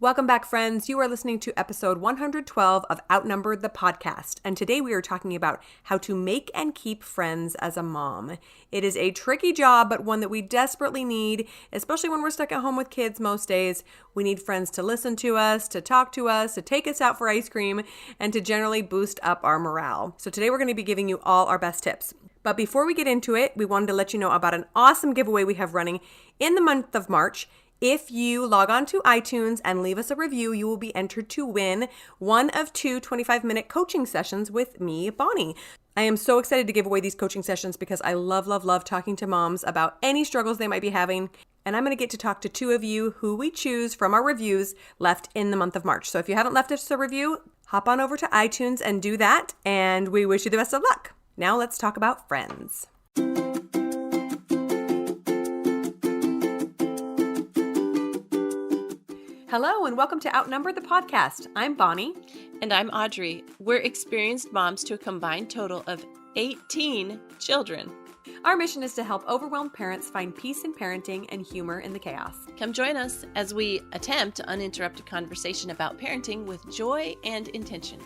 Welcome back, friends. You are listening to episode 112 of Outnumbered the Podcast. And today we are talking about how to make and keep friends as a mom. It is a tricky job, but one that we desperately need, especially when we're stuck at home with kids most days. We need friends to listen to us, to talk to us, to take us out for ice cream, and to generally boost up our morale. So today we're going to be giving you all our best tips. But before we get into it, we wanted to let you know about an awesome giveaway we have running in the month of March. If you log on to iTunes and leave us a review, you will be entered to win one of two 25-minute coaching sessions with me, Bonnie. I am so excited to give away these coaching sessions because I love talking to moms about any struggles they might be having. And I'm going to get to talk to two of you who we choose from our reviews left in the month of March. So if you haven't left us a review, hop on over to iTunes and do that. And we wish you the best of luck. Now let's talk about friends. Hello and welcome to Outnumber the Podcast. I'm Bonnie. And I'm Audrey. We're experienced moms to a combined total of 18 children. Our mission is to help overwhelmed parents find peace in parenting and humor in the chaos. Come join us as we attempt uninterrupted conversation about parenting with joy and intention.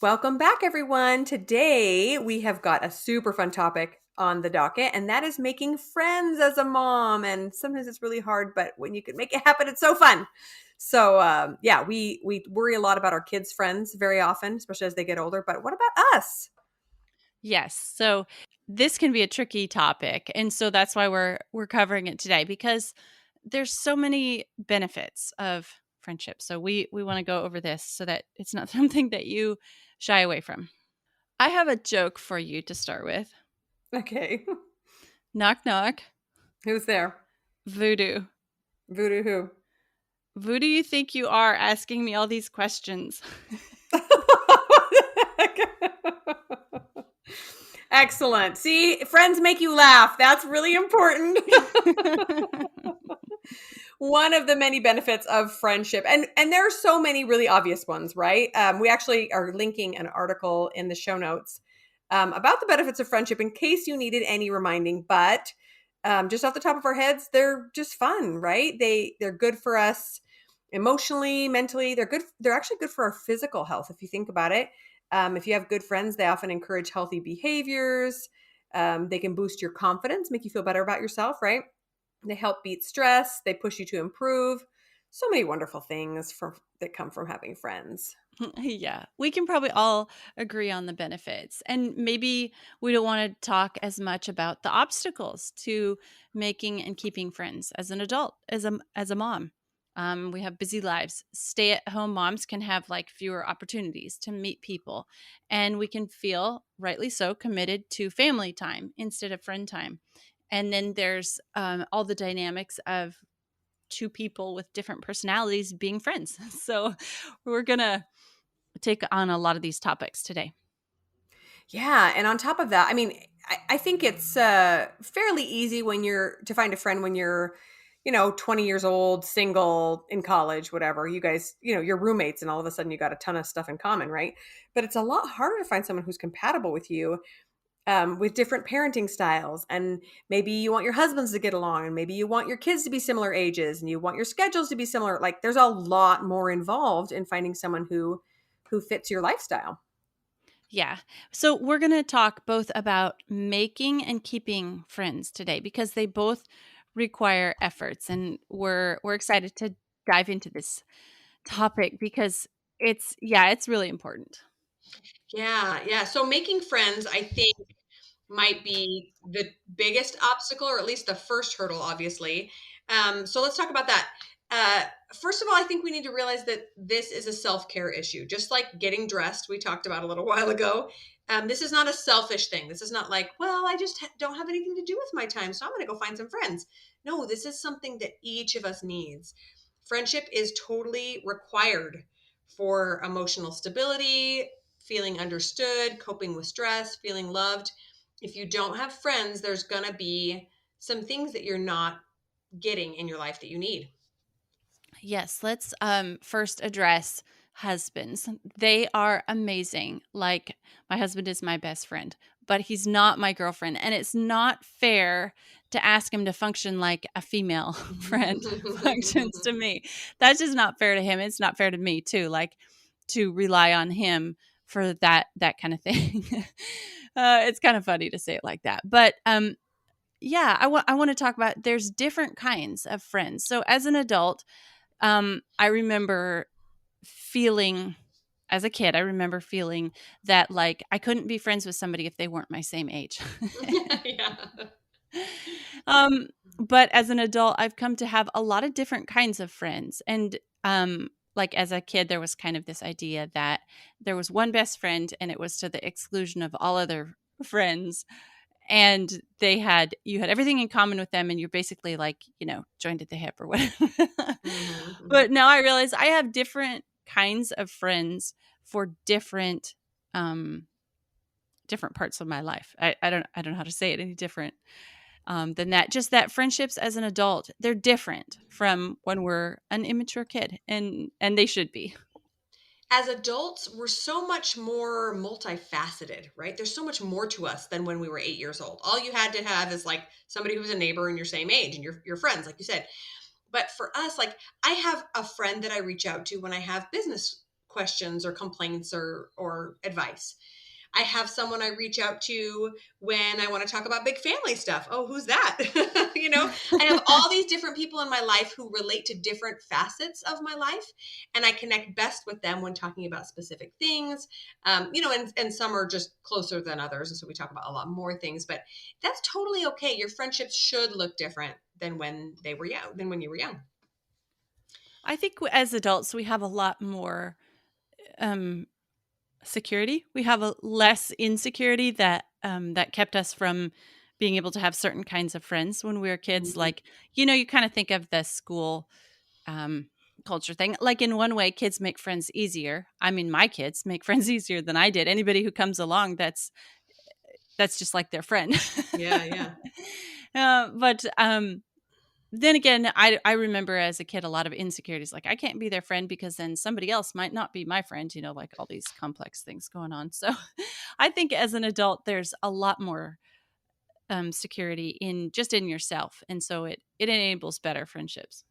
Welcome back, everyone. Today we have got a super fun topic on the docket, and that is making friends as a mom. And sometimes it's really hard, but when you can make it happen, it's so fun. So we worry a lot about our kids' friends very often, especially as they get older. But what about us? Yes. So this can be a tricky topic. And so that's why we're covering it today, because there's so many benefits of friendship. So we want to go over this so that it's not something that you shy away from. I have a joke for you to start with. Okay. Knock, knock. Who's there? Voodoo. Voodoo who? Who do you think you are asking me all these questions? Excellent. See, friends make you laugh. That's really important. One of the many benefits of friendship. And there are so many really obvious ones, right? We actually are linking an article in the show notes about the benefits of friendship in case you needed any reminding. But just off the top of our heads, they're just fun, right? They're good for us emotionally, mentally. They're actually good for our physical health, if you think about it. If you have good friends, they often encourage healthy behaviors. They can boost your confidence, make you feel better about yourself, right? They help beat stress. They push you to improve. So many wonderful things that come from having friends. Yeah, we can probably all agree on the benefits. And maybe we don't want to talk as much about the obstacles to making and keeping friends as an adult, as a mom. We have busy lives. Stay-at-home moms can have fewer opportunities to meet people, and we can feel, rightly so, committed to family time instead of friend time. And then there's all the dynamics of two people with different personalities being friends. So we're going to take on a lot of these topics today. Yeah. And on top of that, I mean, I think it's fairly easy to find a friend when you're, 20 years old, single, in college, whatever. You guys, you're roommates and all of a sudden you got a ton of stuff in common, right? But it's a lot harder to find someone who's compatible with you. With different parenting styles. And maybe you want your husbands to get along, and maybe you want your kids to be similar ages, and you want your schedules to be similar. There's a lot more involved in finding someone who fits your lifestyle. Yeah. So we're going to talk both about making and keeping friends today, because they both require efforts. And we're excited to dive into this topic because it's really important. Yeah. So making friends, I think, might be the biggest obstacle, or at least the first hurdle, obviously. So let's talk about that. First of all, I think we need to realize that this is a self-care issue. Just like getting dressed, we talked about a little while ago. This is not a selfish thing. This is not like, well, I just don't have anything to do with my time, so I'm going to go find some friends. No, this is something that each of us needs. Friendship is totally required for emotional stability, feeling understood, coping with stress, feeling loved. If you don't have friends, there's going to be some things that you're not getting in your life that you need. Yes. Let's first address husbands. They are amazing. Like, my husband is my best friend, but he's not my girlfriend. And it's not fair to ask him to function like a female friend functions to me. That's just not fair to him. It's not fair to me too. Like, to rely on him for that kind of thing. It's kind of funny to say it like that. But yeah, I want to talk about, there's different kinds of friends. So as an adult, I remember feeling, as a kid, I remember feeling that, like, I couldn't be friends with somebody if they weren't my same age. Yeah. um, but as an adult, I've come to have a lot of different kinds of friends. And like, as a kid, there was kind of this idea that there was one best friend and it was to the exclusion of all other friends. And you had everything in common with them, and you're basically like, joined at the hip or whatever. Hmm. But now I realize I have different kinds of friends for um different parts of my life. I don't know how to say it any different than that. Just that friendships as an adult, they're different from when we're an immature kid, and they should be. As adults, we're so much more multifaceted, right? There's so much more to us than when we were 8 years old. All you had to have is like somebody who's a neighbor and your same age and your friends, like you said. But for us, like I have a friend that I reach out to when I have business questions or complaints or advice. I have someone I reach out to when I want to talk about big family stuff. Oh, who's that? I have all these different people in my life who relate to different facets of my life, and I connect best with them when talking about specific things. And some are just closer than others, and so we talk about a lot more things. But that's totally okay. Your friendships should look different than when they were young, than when you were young. I think as adults, we have a lot more um security. We have a less insecurity that kept us from being able to have certain kinds of friends when we were kids. Mhm. Like, you kind of think of the school um, culture thing. Like, in one way, kids make friends easier. I mean, my kids make friends easier than I did. Anybody who comes along, that's just like their friend. Yeah, yeah. But then again, I remember as a kid a lot of insecurities. Like, I can't be their friend because then somebody else might not be my friend. Like all these complex things going on. So, I think as an adult, there's a lot more security in yourself, and so it enables better friendships.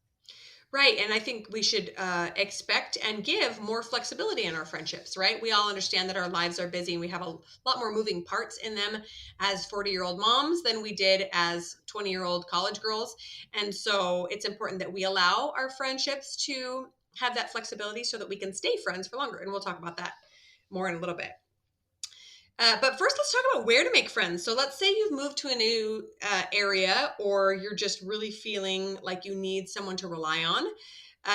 Right. And I think we should expect and give more flexibility in our friendships, right? We all understand that our lives are busy and we have a lot more moving parts in them as 40-year-old moms than we did as 20-year-old college girls. And so it's important that we allow our friendships to have that flexibility so that we can stay friends for longer. And we'll talk about that more in a little bit. But first, let's talk about where to make friends. So, let's say you've moved to a new area, or you're just really feeling like you need someone to rely on.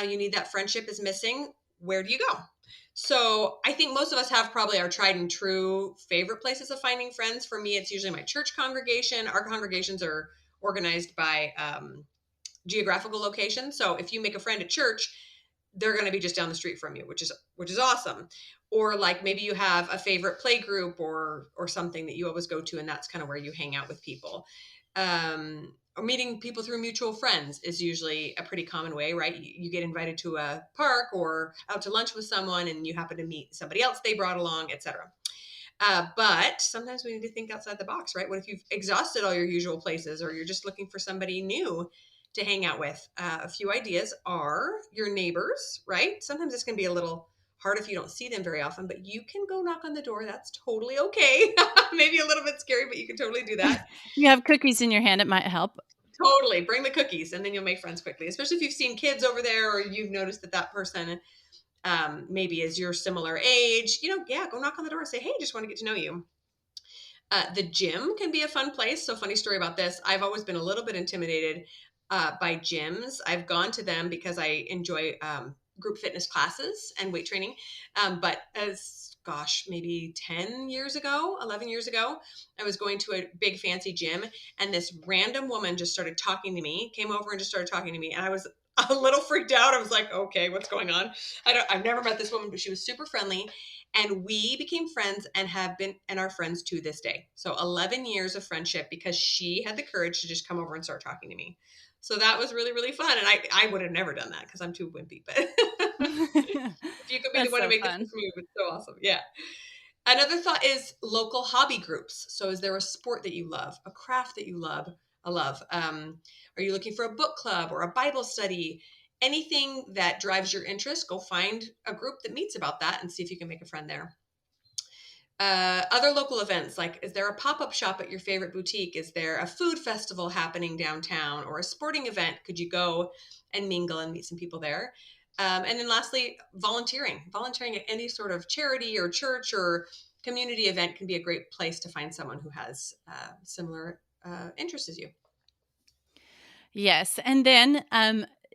You need that friendship is missing. Where do you go? So, I think most of us have probably our tried and true favorite places of finding friends. For me, it's usually my church congregation. Our congregations are organized by geographical location. So, if you make a friend at church, they're going to be just down the street from you, which is awesome. Or like maybe you have a favorite play group or something that you always go to, and that's kind of where you hang out with people. Or meeting people through mutual friends is usually a pretty common way, right? You get invited to a park or out to lunch with someone, and you happen to meet somebody else they brought along, etc. But sometimes we need to think outside the box, right? What if you've exhausted all your usual places, or you're just looking for somebody new to hang out with? A few ideas are your neighbors, right? Sometimes it's going to be a little hard if you don't see them very often, but you can go knock on the door. That's totally okay. Maybe a little bit scary, but you can totally do that. You have cookies in your hand, it might help. Totally. Bring the cookies and then you'll make friends quickly, especially if you've seen kids over there or you've noticed that that person maybe is your similar age. Yeah, go knock on the door and say, hey, just want to get to know you. The gym can be a fun place. So, funny story about this. I've always been a little bit intimidated by gyms. I've gone to them because I enjoy group fitness classes and weight training. But gosh, maybe 10 years ago, 11 years ago, I was going to a big fancy gym, and this random woman just started talking to me, came over and just started talking to me. And I was a little freaked out. I was like, okay, what's going on? I've never met this woman, but she was super friendly. And we became friends and have been and are friends to this day. So 11 years of friendship because she had the courage to just come over and start talking to me. So that was really, really fun. And I would have never done that because I'm too wimpy. But if you could be the That's one to so make the fun. first move, it's so awesome. Yeah. Another thought is local hobby groups. So, is there a sport that you love, a craft that you love? Are you looking for a book club or a Bible study? Anything that drives your interest, go find a group that meets about that and see if you can make a friend there. Other local events, like is there a pop-up shop at your favorite boutique? Is there a food festival happening downtown or a sporting event? Could you go and mingle and meet some people there? And then lastly, volunteering at any sort of charity or church or community event can be a great place to find someone who has similar interests as you. Yes. And then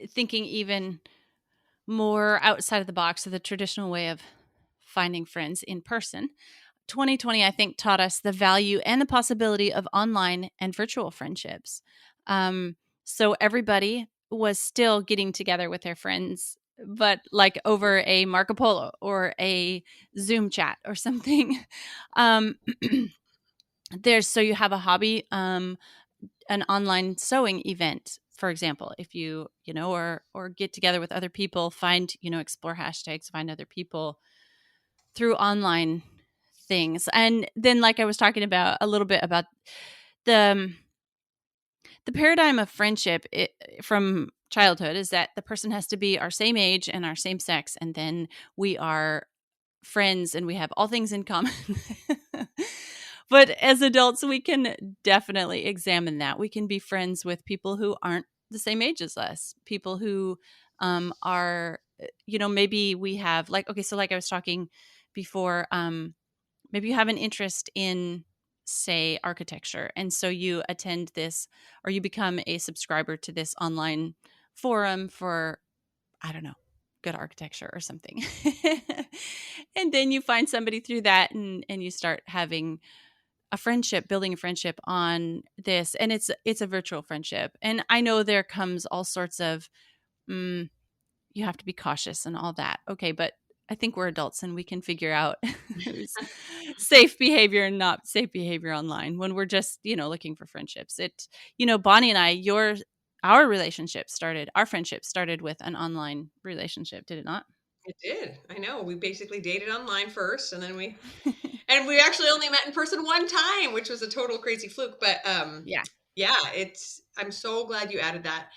thinking even more outside of the box of the traditional way of finding friends in person. 2020, I think, taught us the value and the possibility of online and virtual friendships. So everybody was still getting together with their friends, but like over a Marco Polo or a Zoom chat or something. Um, there's so you have a hobby, an online sewing event, for example, if or get together with other people, find, explore hashtags, find other people through online things. And then, like I was talking about a little bit about the the paradigm of friendship from childhood is that the person has to be our same age and our same sex, and then we are friends and we have all things in common. But as adults, we can definitely examine that. We can be friends with people who aren't the same age as us, people who are, maybe we have, like, okay, so like I was talking before, maybe you have an interest in, say, architecture. And so you attend this or you become a subscriber to this online forum for, I don't know, good architecture or something. And then you find somebody through that, and you start having a friendship, building a friendship on this. And it's a virtual friendship. And I know there comes all sorts of mm, you have to be cautious and all that. Okay, but I think we're adults and we can figure out who's safe behavior and not safe behavior online when we're just, looking for friendships. Bonnie and I, our friendship started with an online relationship, did it not? It did. I know. We basically dated online first, and then we actually only met in person one time, which was a total crazy fluke. But Yeah. yeah, I'm so glad you added that.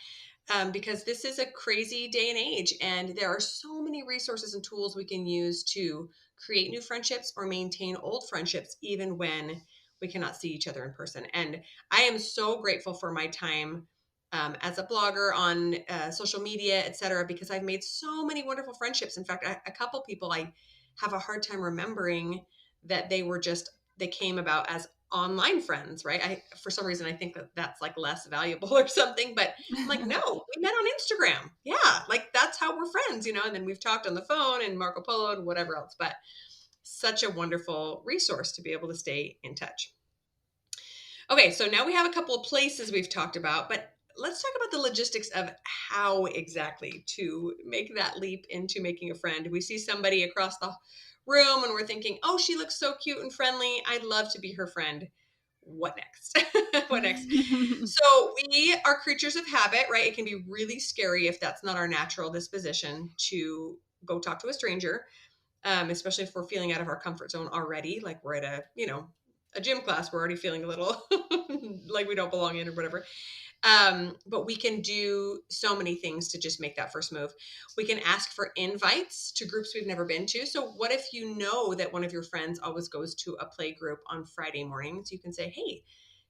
Because this is a crazy day and age, and there are so many resources and tools we can use to create new friendships or maintain old friendships, even when we cannot see each other in person. And I am so grateful for my time as a blogger on social media, etc., because I've made so many wonderful friendships. In fact, a couple people I have a hard time remembering that they came about as online friends, right? For some reason I think that that's like less valuable or something, but I'm like, no, we met on Instagram. Yeah, like that's how we're friends, and then we've talked on the phone and Marco Polo and whatever else, but such a wonderful resource to be able to stay in touch. Okay, so now we have a couple of places we've talked about, but let's talk about the logistics of how exactly to make that leap into making a friend. We see somebody across the room and we're thinking, oh, she looks so cute and friendly. I'd love to be her friend. What next? What next? So we are creatures of habit, right? It can be really scary if that's not our natural disposition to go talk to a stranger, especially if we're feeling out of our comfort zone already. Like we're at a gym class, we're already feeling a little like we don't belong in or whatever. But we can do so many things to just make that first move. We can ask for invites to groups we've never been to. So what if you know that one of your friends always goes to a play group on Friday mornings? You can say, hey,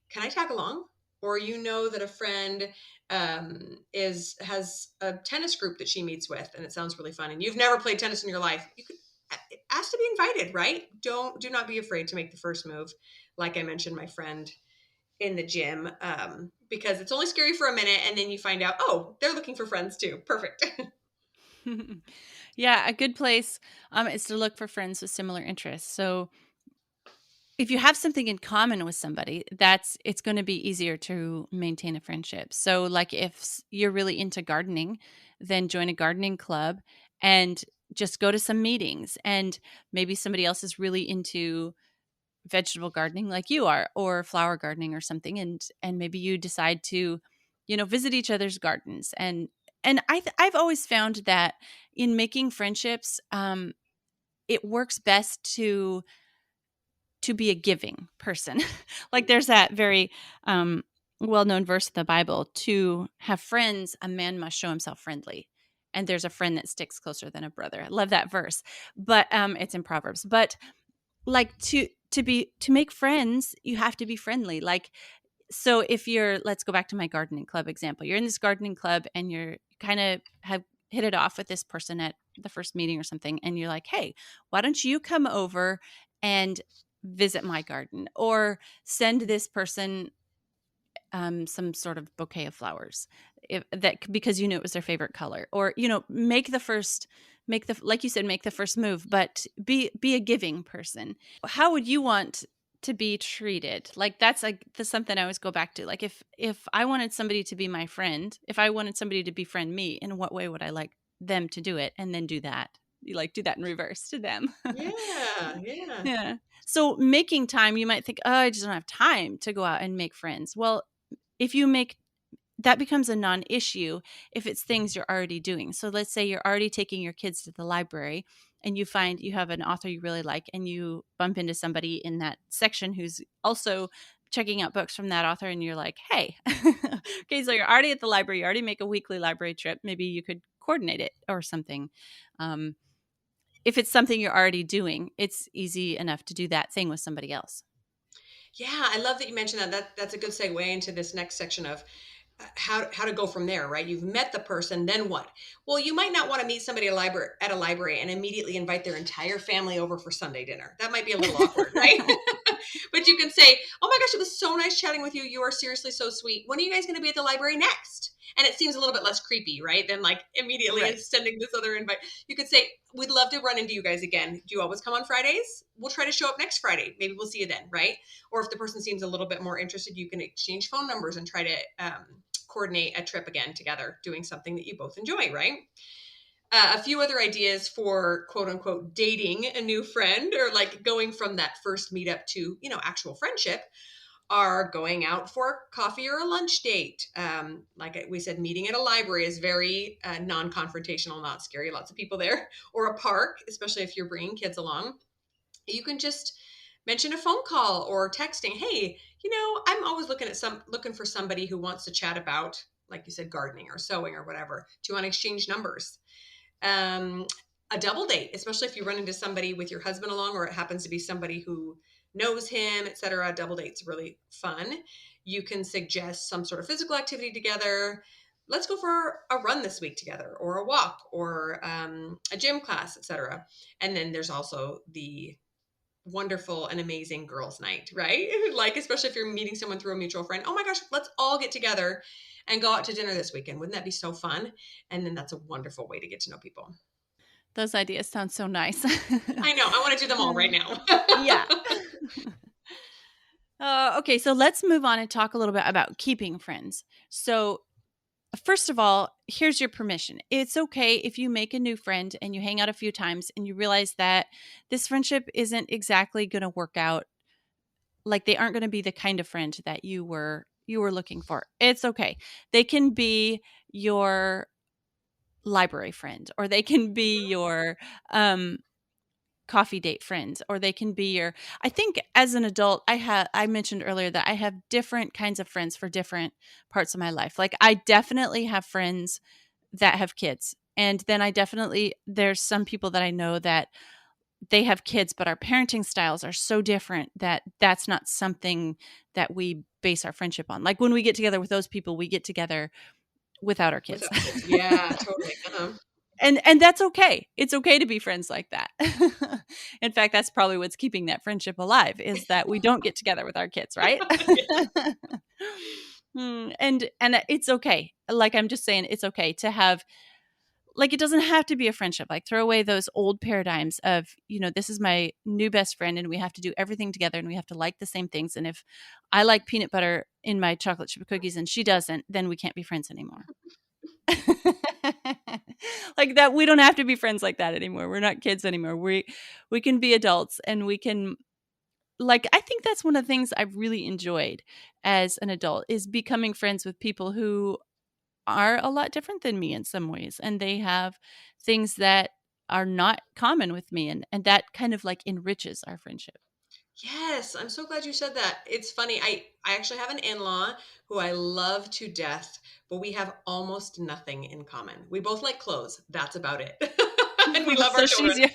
can I tag along? Or you know that a friend has a tennis group that she meets with, and it sounds really fun. And you've never played tennis in your life. You could ask to be invited, right? Do not be afraid to make the first move. Like I mentioned, my friend in the gym, because it's only scary for a minute, and then you find out, oh, they're looking for friends too. Perfect. Yeah, a good place is to look for friends with similar interests. So if you have something in common with somebody, it's going to be easier to maintain a friendship. So like if you're really into gardening, then join a gardening club and just go to some meetings. And maybe somebody else is really into vegetable gardening like you are, or flower gardening or something, and maybe you decide to visit each other's gardens. And I've always found that in making friendships, it works best to be a giving person. Like there's that very well-known verse in the Bible: to have friends, a man must show himself friendly. And there's a friend that sticks closer than a brother. I love that verse. But it's in Proverbs. But like to make friends, you have to be friendly. Like, so if let's go back to my gardening club example. You're in this gardening club and you're kind of have hit it off with this person at the first meeting or something. And you're like, hey, why don't you come over and visit my garden, or send this person some sort of bouquet of flowers, because it was their favorite color, or like you said, make the first move, but be a giving person. How would you want to be treated? Like that's something I always go back to. Like if I wanted somebody to be my friend, if I wanted somebody to befriend me, in what way would I like them to do it? And then do that. You like do that in reverse to them. Yeah, yeah. Yeah. So making time, you might think, oh, I just don't have time to go out and make friends. Well, if you make that becomes a non-issue if it's things you're already doing. So let's say you're already taking your kids to the library and you find you have an author you really like, and you bump into somebody in that section who's also checking out books from that author, and you're like, hey, okay, so you're already at the library, you already make a weekly library trip. Maybe you could coordinate it or something. If it's something you're already doing, it's easy enough to do that thing with somebody else. Yeah, I love that you mentioned that. That's a good segue into this next section of how to go from there, right? You've met the person, then what? Well, you might not want to meet somebody at a library and immediately invite their entire family over for Sunday dinner. That might be a little awkward, right? But you can say, "Oh my gosh, it was so nice chatting with you. You are seriously so sweet. When are you guys going to be at the library next?" And it seems a little bit less creepy, right? Than like immediately Right. sending this other invite. You could say, "We'd love to run into you guys again. Do you always come on Fridays? We'll try to show up next Friday. Maybe we'll see you then," right? Or if the person seems a little bit more interested, you can exchange phone numbers and try to coordinate a trip again together, doing something that you both enjoy, right? A few other ideas for quote unquote dating a new friend, or like going from that first meetup to, actual friendship, are going out for coffee or a lunch date. Like we said, meeting at a library is very non-confrontational, not scary. Lots of people there. Or a park, especially if you're bringing kids along. You can just mention a phone call or texting. Hey, I'm always looking for somebody who wants to chat about, like you said, gardening or sewing or whatever. Do you want to exchange numbers? um, a double date, especially if you run into somebody with your husband along, or it happens to be somebody who knows him, etc. Double date's really fun. You can suggest some sort of physical activity together. Let's go for a run this week together, or a walk, or a gym class, etc. And then there's also the wonderful and amazing girls' night, right? Like, especially if you're meeting someone through a mutual friend. Oh my gosh, let's all get together and go out to dinner this weekend. Wouldn't that be so fun? And then that's a wonderful way to get to know people. Those ideas sound so nice. I know. I want to do them all right now. Yeah. Okay, so let's move on and talk a little bit about keeping friends. So, first of all, here's your permission. It's okay if you make a new friend and you hang out a few times and you realize that this friendship isn't exactly going to work out. Like they aren't going to be the kind of friend that you were looking for. It's okay. They can be your library friend, or they can be your coffee date friends, or they can be your I think as an adult, I mentioned earlier that I have different kinds of friends for different parts of my life. Like I definitely have friends that have kids, and then there's some people that I know that they have kids, but our parenting styles are so different that that's not something that we base our friendship on. Like when we get together with those people, we get together without our kids. Without kids. Yeah, totally. Uh-huh. And that's okay. It's okay to be friends like that. In fact, that's probably what's keeping that friendship alive, is that we don't get together with our kids, right? And it's okay. Like I'm just saying, it's okay to have, like, it doesn't have to be a friendship. Like throw away those old paradigms of, this is my new best friend and we have to do everything together and we have to like the same things. And if I like peanut butter in my chocolate chip cookies and she doesn't, then we can't be friends anymore. Like that, we don't have to be friends like that anymore. We're not kids anymore. We can be adults, and we can like, I think that's one of the things I've really enjoyed as an adult is becoming friends with people who are a lot different than me in some ways, and they have things that are not common with me, and that kind of like enriches our friendship. Yes, I'm so glad you said that. It's funny. I actually have an in-law who I love to death, but we have almost nothing in common. We both like clothes. That's about it. And we love our so children. she's your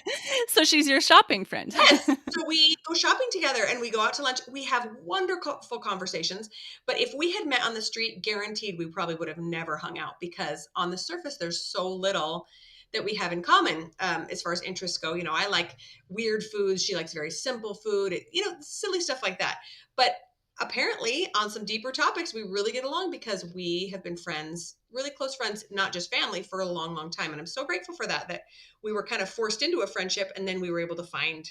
so she's your shopping friend. Yes. So we go shopping together and we go out to lunch. We have wonderful conversations. But if we had met on the street, guaranteed we probably would have never hung out because on the surface, there's so little that we have in common as far as interests go. I like weird foods. She likes very simple food, silly stuff like that. But apparently, on some deeper topics, we really get along because we have been friends, really close friends, not just family, for a long, long time. And I'm so grateful for that we were kind of forced into a friendship and then we were able to find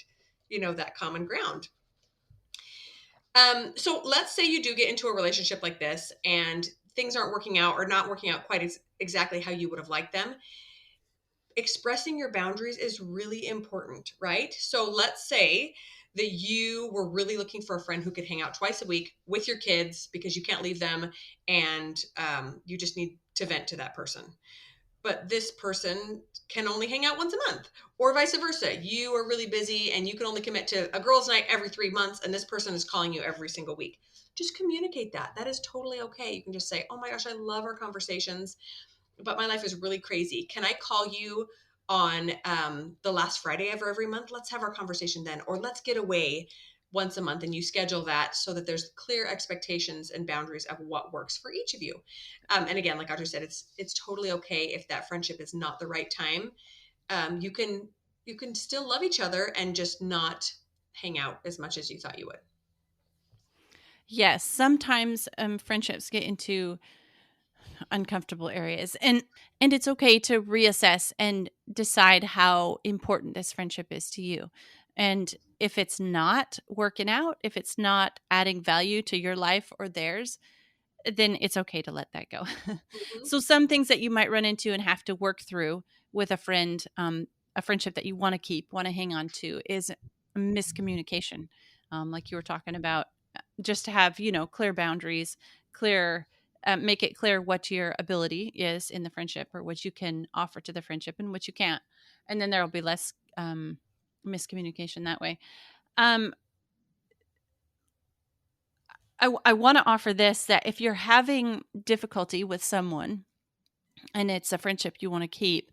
that common ground. So let's say you do get into a relationship like this and things aren't working out or not working out quite exactly how you would have liked them. Expressing your boundaries is really important, right? So let's say that you were really looking for a friend who could hang out twice a week with your kids because you can't leave them, and you just need to vent to that person, but this person can only hang out once a month, or vice versa. You are really busy and you can only commit to a girls' night every 3 months, and this person is calling you every single week. Just communicate that. That is totally okay. You can just say, oh my gosh, I love our conversations, but my life is really crazy. Can I call you on the last Friday of every month? Let's have our conversation then, or let's get away once a month, and you schedule that so that there's clear expectations and boundaries of what works for each of you. And again, like Audrey said, it's totally okay if that friendship is not the right time. You can still love each other and just not hang out as much as you thought you would. Yes, sometimes friendships get into uncomfortable areas, and it's okay to reassess and decide how important this friendship is to you. And if it's not working out, if it's not adding value to your life or theirs, then it's okay to let that go. Mhm. So some things that you might run into and have to work through with a friend, a friendship that you want to keep, want to hang on to, is miscommunication. Like you were talking about, just to have, clear boundaries, clear, make it clear what your ability is in the friendship or what you can offer to the friendship and what you can't. And then there will be less miscommunication that way. Um, I want to offer this, that if you're having difficulty with someone and it's a friendship you want to keep,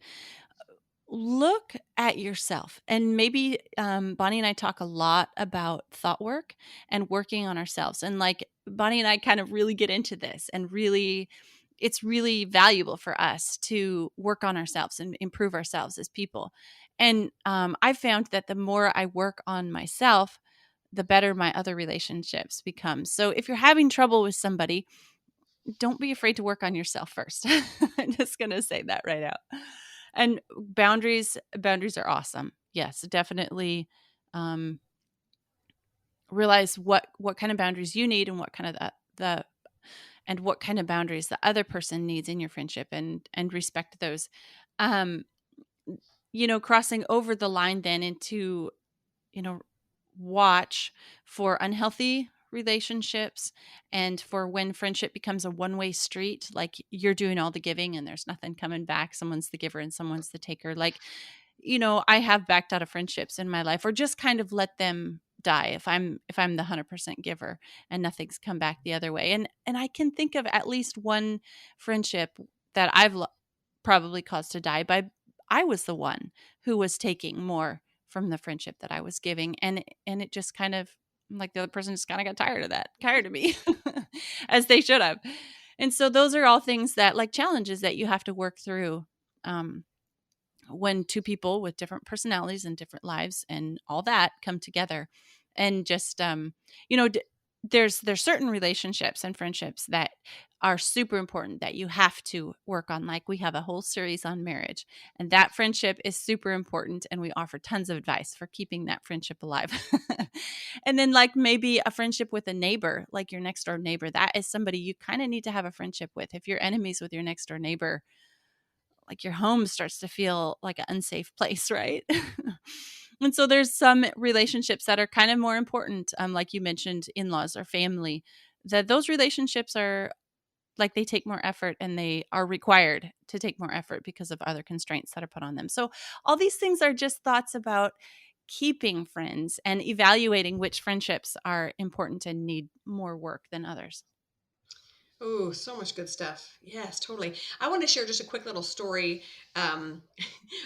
look at yourself. And maybe Bonnie and I talk a lot about thought work and working on ourselves. And like Bonnie and I kind of really get into this, and really, it's really valuable for us to work on ourselves and improve ourselves as people. And I found that the more I work on myself, the better my other relationships become. So if you're having trouble with somebody, don't be afraid to work on yourself first. I'm just going to say that right out. And boundaries are awesome. Yes, definitely um realize what kind of boundaries you need and what kind of the and what kind of boundaries the other person needs in your friendship, and respect those. Um crossing over the line then into, you know, watch for unhealthy relationships and for when friendship becomes a one-way street, like you're doing all the giving and there's nothing coming back. Someone's the giver and someone's the taker. Like, I have backed out of friendships in my life, or just kind of let them die if I'm the 100% giver and nothing's come back the other way. And I can think of at least one friendship that probably caused to die by I was the one who was taking more from the friendship that I was giving, and it just kind of, like, the other person just kind of got tired of me, as they should have. And so those are all things that, like, challenges that you have to work through, um, when two people with different personalities and different lives and all that come together. And just there's certain relationships and friendships that are super important that you have to work on. Like, we have a whole series on marriage, and that friendship is super important, and we offer tons of advice for keeping that friendship alive. And then, like, maybe a friendship with a neighbor, like your next door neighbor, that is somebody you kind of need to have a friendship with. If you're enemies with your next door neighbor, like, your home starts to feel like an unsafe place, right? And so there's some relationships that are kind of more important, like you mentioned, in-laws or family, that those relationships are like they take more effort and they are required to take more effort because of other constraints that are put on them. So all these things are just thoughts about keeping friends and evaluating which friendships are important and need more work than others. Oh, so much good stuff. Yes, totally. I want to share just a quick little story um,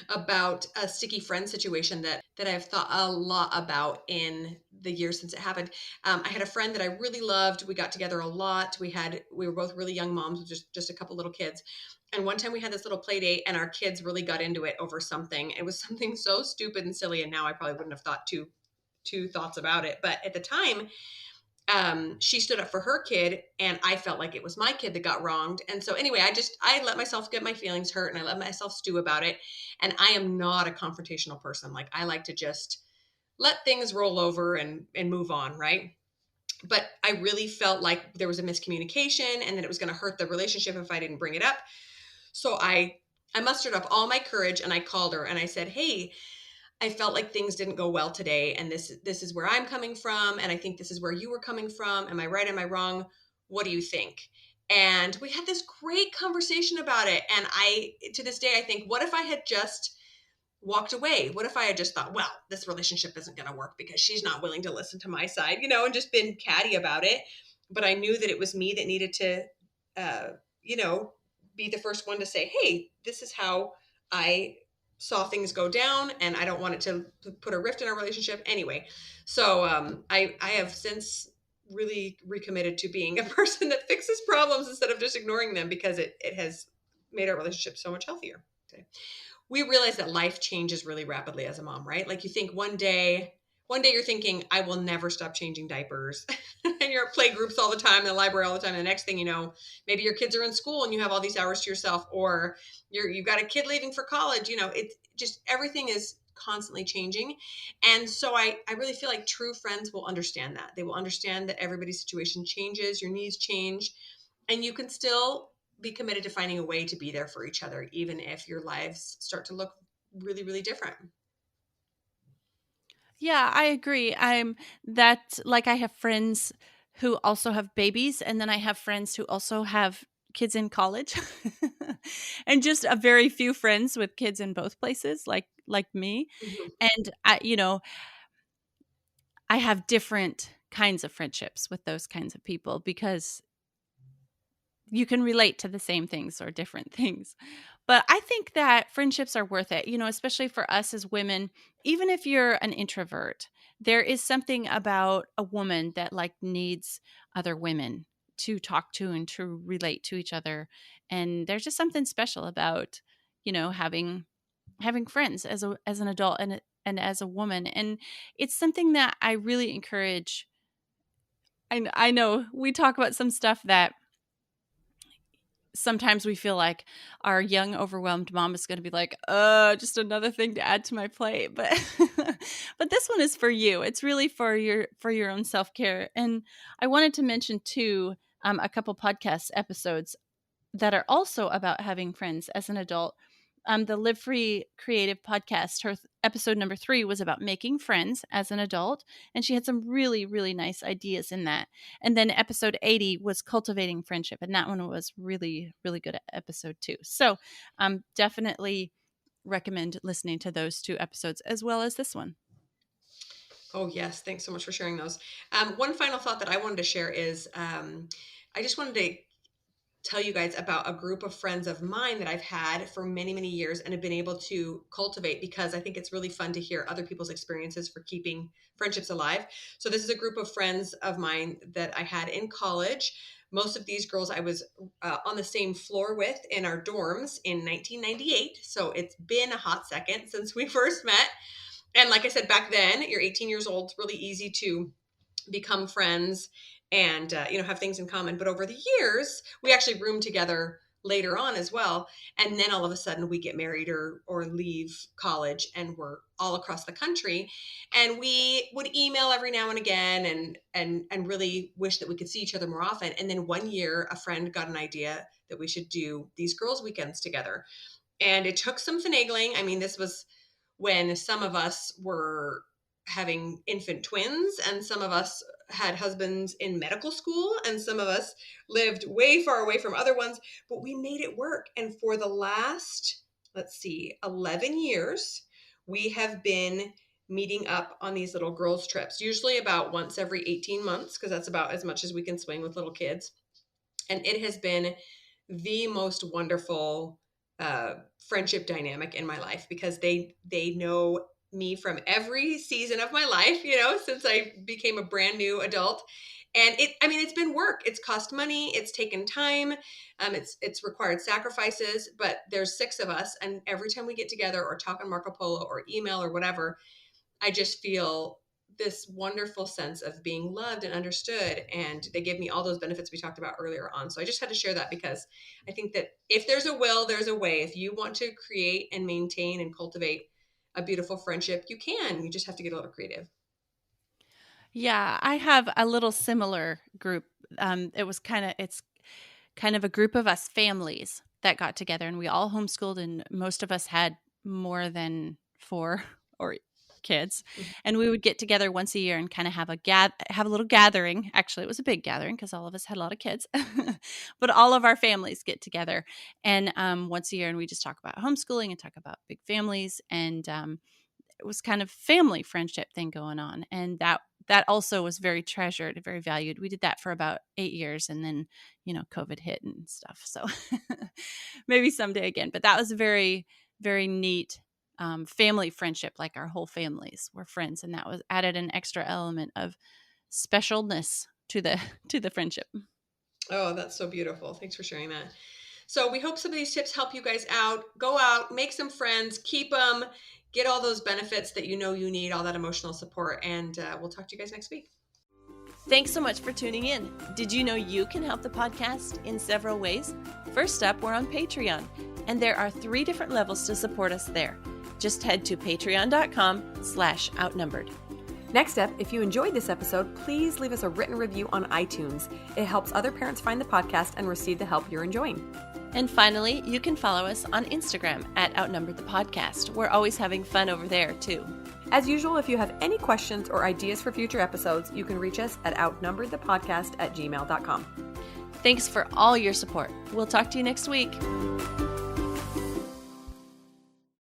about a sticky friend situation that I've thought a lot about in the years since it happened. I had a friend that I really loved. We got together a lot. We were both really young moms with just a couple little kids. And one time we had this little play date, and our kids really got into it over something. It was something so stupid and silly, and now I probably wouldn't have thought two thoughts about it. But at the time, she stood up for her kid, and I felt like it was my kid that got wronged. And so anyway, I let myself get my feelings hurt, and I let myself stew about it. And I am not a confrontational person. Like, I like to just let things roll over and move on, right? But I really felt like there was a miscommunication and that it was going to hurt the relationship if I didn't bring it up. So I mustered up all my courage, and I called her and I said, "Hey, I felt like things didn't go well today, and this is where I'm coming from, and I think this is where you were coming from. Am I right? Am I wrong? What do you think?" And we had this great conversation about it. And I, to this day, I think, what if I had just walked away? What if I had just thought, well, this relationship isn't going to work because she's not willing to listen to my side, and just been catty about it. But I knew that it was me that needed to, uh, you know, be the first one to say, hey, this is how I saw things go down, and I don't want it to put a rift in our relationship anyway. So I have since really recommitted to being a person that fixes problems instead of just ignoring them, because it has made our relationship so much healthier. Okay. We realize that life changes really rapidly as a mom, right? Like, you think one day you're thinking, I will never stop changing diapers. And you're at play groups all the time, in the library all the time. And the next thing you know, maybe your kids are in school and you have all these hours to yourself, or you've got a kid leaving for college. It's just, everything is constantly changing. And so I really feel like true friends will understand that. They will understand that everybody's situation changes, your needs change, and you can still be committed to finding a way to be there for each other, even if your lives start to look really, really different. Yeah, I agree. I'm that like I have friends who also have babies, and then I have friends who also have kids in college. And just a very few friends with kids in both places like me. Mhm. And I have different kinds of friendships with those kinds of people because you can relate to the same things or different things. But I think that friendships are worth it, especially for us as women. Even if you're an introvert, there is something about a woman that like needs other women to talk to and to relate to each other. And there's just something special about, having friends as an adult and as a woman. And it's something that I really encourage. I know we talk about some stuff that sometimes we feel like our young overwhelmed mom is going to be like, just another thing to add to my plate. But but this one is for you. It's really for your own self-care. And I wanted to mention too, a couple podcast episodes that are also about having friends as an adult. The Live Free Creative podcast, her episode number 3 was about making friends as an adult. And she had some really, really nice ideas in that. And then episode 80 was cultivating friendship. And that one was really, really good episode too. So definitely recommend listening to those 2 episodes as well as this one. Oh, yes. Thanks so much for sharing those. One final thought that I wanted to share is I just wanted to tell you guys about a group of friends of mine that I've had for many, many years and have been able to cultivate, because I think it's really fun to hear other people's experiences for keeping friendships alive. So this is a group of friends of mine that I had in college. Most of these girls I was on the same floor with in our dorms in 1998. So it's been a hot second since we first met. And like I said, back then, you're 18 years old. It's really easy to become friends and have things in common. But over the years, we actually roomed together later on as well. And then all of a sudden we get married or leave college, and we're all across the country. And we would email every now and again, and really wish that we could see each other more often. And then one year a friend got an idea that we should do these girls' weekends together. And it took some finagling. I mean, this was when some of us were having infant twins and some of us had husbands in medical school and some of us lived way far away from other ones, but we made it work. And for the last, 11 years, we have been meeting up on these little girls' trips, usually about once every 18 months, because that's about as much as we can swing with little kids. And it has been the most wonderful friendship dynamic in my life, because they know me from every season of my life, since I became a brand new adult. And it's been work. It's cost money. It's taken time. It's required sacrifices, but there's 6 of us. And every time we get together or talk on Marco Polo or email or whatever, I just feel this wonderful sense of being loved and understood. And they give me all those benefits we talked about earlier on. So I just had to share that, because I think that if there's a will, there's a way. If you want to create and maintain and cultivate a beautiful friendship, you can. You just have to get a little creative. Yeah, I have a little similar group. It's kind of a group of us families that got together, and we all homeschooled, and most of us had more than 4 or kids, and we would get together once a year and kind of have a little gathering. Actually, it was a big gathering because all of us had a lot of kids, but all of our families get together and once a year, and we just talk about homeschooling and talk about big families, and it was kind of family friendship thing going on, and that also was very treasured, very valued. We did that for about 8 years, and then COVID hit and stuff. So maybe someday again. But that was a very, very neat family friendship. Like our whole families were friends, and that was added an extra element of specialness to the friendship. Oh, that's so beautiful. Thanks for sharing that. So we hope some of these tips help you guys out. Go out, make some friends, keep them, get all those benefits that you need, all that emotional support. And we'll talk to you guys next week. Thanks so much for tuning in. Did you know you can help the podcast in several ways? First up, we're on Patreon, and there are 3 different levels to support us there. Just head to patreon.com/outnumbered. Next up, if you enjoyed this episode, please leave us a written review on iTunes. It helps other parents find the podcast and receive the help you're enjoying. And finally, you can follow us on Instagram at Outnumbered the Podcast. We're always having fun over there, too. As usual, if you have any questions or ideas for future episodes, you can reach us at outnumberedthepodcast@gmail.com. Thanks for all your support. We'll talk to you next week.